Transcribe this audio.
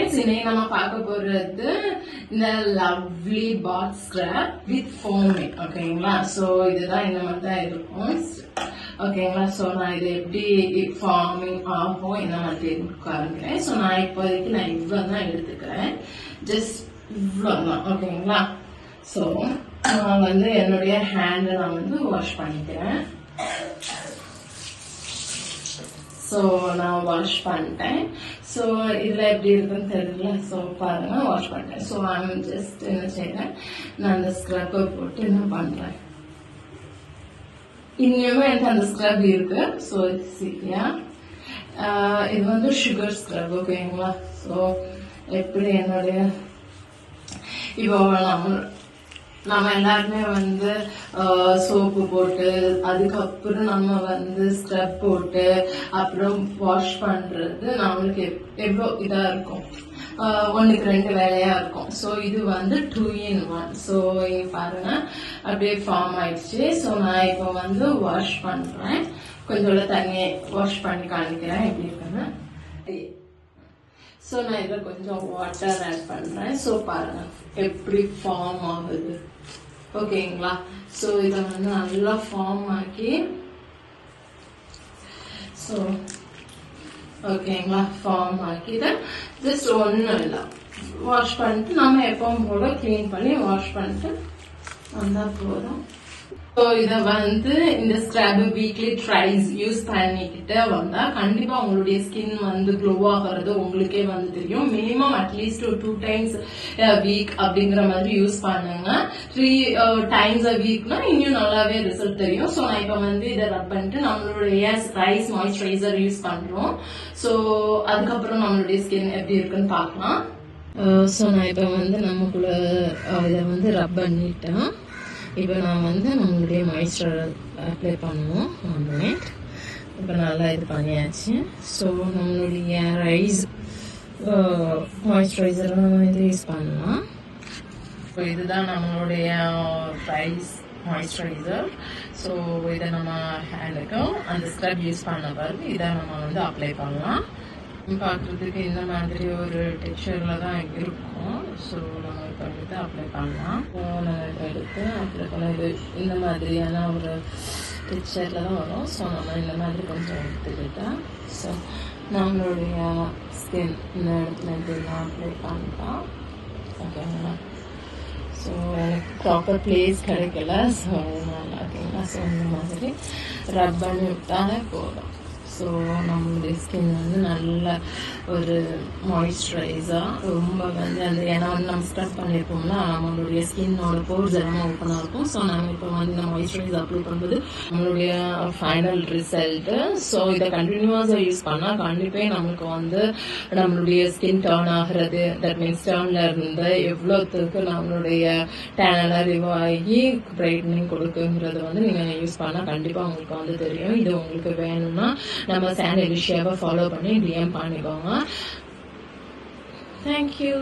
Friends, இன்னைக்கு நம்ம பார்க்க போறது இந்த lovely bath scrub with foaming. ஓகேங்களா? ஸோ இதுதான் இந்த மாதிரி தான் இருக்கும். ஓகேங்களா? ஸோ நான் இது எப்படி ஃபார்மிங் ஆகும் இந்த மாதிரி காமிக்கிறேன். ஸோ நான் இப்போதைக்கு இவ்வளோ தான் எடுத்துக்கிறேன். ஜஸ்ட் இவ்வளோ தான். ஓகேங்களா? ஸோ நான் என்னுடைய ஹேண்டை நான் வாஷ் பண்ணிக்கிறேன். ஸோ நான் வாஷ் பண்ணிட்டேன். ஸோ இதில் எப்படி இருக்குன்னு தெரியல. ஸோ பாருங்க, வாஷ் பண்ணிட்டேன். ஸோ நான் ஜஸ்ட் என்ன செய்யறேன், நான் அந்த ஸ்க்ரப்பை போட்டு என்ன பண்றேன். இன்னுமே எனக்கு அந்த ஸ்க்ரப் இருக்கு. ஸோ சரியா, இது சுகர் ஸ்க்ரப். ஓகேங்களா? ஸோ எப்படி என்னுடைய இப்போ நம்ம எல்லாருமே சோப்பு போட்டு அதுக்கப்புறம் நம்ம ஸ்க்ரப் போட்டு அப்புறம் வாஷ் பண்றது நம்மளுக்கு எவ்வளோ இதா இருக்கும், 1க்கு 2 வேலையா இருக்கும். ஸோ இது 2 in 1. ஸோ இங்க பாருங்க அப்படியே ஃபார்ம் ஆயிடுச்சு. ஸோ நான் இப்போ வாஷ் பண்றேன். கொஞ்சோட தண்ணியை வாஷ் பண்ணி காணிக்கிறேன் எப்படி இருக்குன்னு. ஸோ நான் இதில் கொஞ்சம் வாட்டர் ஆட் பண்றேன். ஸோ பாருங்க எப்படி ஃபார்ம் ஆகுது. ஓகேங்களா? ஸோ இதை நல்லா ஃபார்ம் ஆக்கி, ஸோ ஓகேங்களா, ஃபார்ம் ஆக்கிட்டு ஜஸ்ட் ஒன்றும் இல்லை, வாஷ் பண்ணிட்டு நம்ம எப்பவும் போல கிளீன் பண்ணி வாஷ் பண்ணிட்டு வந்தா போதும். ஸோ இதை இந்த ஸ்க்ரப் வீக்லி ட்ரைஸ் யூஸ் பண்ணிக்கிட்டு வந்தா கண்டிப்பா உங்களுடைய ஸ்கின் க்ளோ ஆகிறது உங்களுக்கே தெரியும். மினிமம் அட்லீஸ்ட் ஒரு 2 times வீக் அப்படிங்கிற மாதிரி யூஸ் பண்ணுங்க. 3 times a வீக்னா இன்னும் நல்லாவே ரிசல்ட் தெரியும். ஸோ நான் இப்போ இதை ரப் பண்ணிட்டு நம்மளுடைய ரைஸ் மாய்ஸ்சரைசர் யூஸ் பண்றோம். ஸோ அதுக்கப்புறம் நம்மளுடைய ஸ்கின் எப்படி இருக்குன்னு பார்க்கலாம். ஸோ நான் இப்போ நமக்குள்ள இதை ரப் பண்ணிட்டேன். இப்போ நான் நம்மளுடைய மாய்ஸ்சரைசர் அப்ளை பண்ணுவோம். 1 minute. இப்போ நல்லா இது பண்ணியாச்சு. ஸோ நம்மளுடைய ரைஸ் மாய்ஸ்சரைசர் நம்ம யூஸ் பண்ணலாம். இப்போ இதுதான் நம்மளுடைய ரைஸ் மாய்ஸ்சரைசர். ஸோ இதை நம்ம ஹேண்டுக்கும் அந்த ஸ்க்ரப் யூஸ் பண்ண பிறகு இதை நம்ம அப்ளை பண்ணலாம். பார்க்குறதுக்கு இந்த மாதிரி ஒரு டெக்ஸ்சர்ல தான் இருக்கும். ஸோ நம்ம இப்போ எடுத்து அப்ளை பண்ணலாம். நம்ம இப்போ எடுத்து அப்ளை பண்ண இது இந்த மாதிரியான ஒரு டெக்ஸ்சர்ல தான் வரும். ஸோ நம்ம இந்த மாதிரி கொஞ்சம் எடுத்துக்கிட்டா ஸோ நம்மளுடைய ஸ்கின் இந்த இடத்துல இப்படிலாம் அப்ளை பண்ணிட்டோம். ஓகேங்களா? ஸோ எனக்கு ப்ராப்பர் பிளேஸ் கிடைக்கல. ஸோ நல்லா ஓகேங்களா? ஸோ இந்த மாதிரி ரப் பண்ணி விட்டாலே போதும். ஸோ நம்மளுடைய ஸ்கின் நல்ல ஒரு மாய்ஸ்சரைஸாக ரொம்ப அந்த ஏன்னா நம்ம ஸ்க்ரப் பண்ணியிருப்போம்னா நம்மளுடைய ஸ்கின்னோட போர்ஸ் எல்லாமே ஓப்பனாக இருக்கும். ஸோ நம்ம இப்போ இந்த மாய்ஸ்சரைசர் அப்ளை பண்ணுறது நம்மளுடைய ஃபைனல் ரிசல்ட்டு. ஸோ இதை கண்டினியூஸாக யூஸ் பண்ணால் கண்டிப்பாக நம்மளுக்கு நம்மளுடைய ஸ்கின் டர்ன் ஆகிறது, தட் மீன்ஸ் டர்ன்ல இருந்து எவ்வளோத்துக்கு நம்மளுடைய டேனெல்லாம் ரிமூவ் ஆகி பிரைட்னிங் கொடுக்குங்கிறது நீங்கள் யூஸ் பண்ணால் கண்டிப்பாக உங்களுக்கு தெரியும். இது உங்களுக்கு வேணும்னா நம்ம சாண்ட் எலிஷியாவை ஃபாலோ பண்ணி DM பண்ணிக்கோங்க. தேங்க்யூ.